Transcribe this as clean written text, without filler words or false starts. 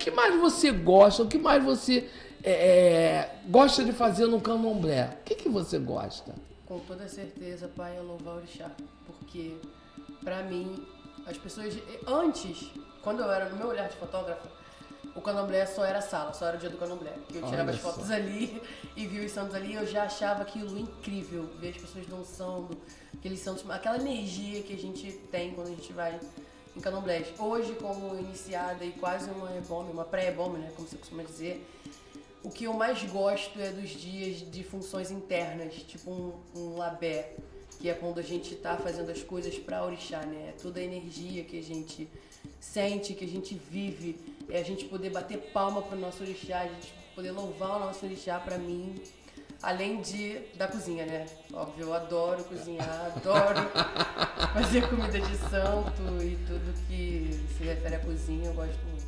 que mais você gosta? O que mais você gosta de fazer no candomblé? O que você gosta? Com toda certeza, pai, é louvar o orixá. Porque, pra mim, as pessoas... Antes, quando eu era no meu olhar de fotógrafa, o candomblé só era sala, só era o dia do candomblé. Eu tirava as fotos ali e via os santos ali, eu já achava aquilo incrível. Ver as pessoas dançando, aqueles santos, aquela energia que a gente tem quando a gente vai em candomblés. Hoje, como iniciada e quase uma ebome, uma pré-ebome, né, como você costuma dizer, o que eu mais gosto é dos dias de funções internas, tipo um labé, que é quando a gente tá fazendo as coisas pra orixá, né? É toda a energia que a gente sente, que a gente vive, é a gente poder bater palma pro nosso orixá, a gente poder louvar o nosso orixá. Pra mim, além da cozinha, né? Óbvio, eu adoro cozinhar, adoro fazer comida de santo e tudo que se refere à cozinha, eu gosto muito.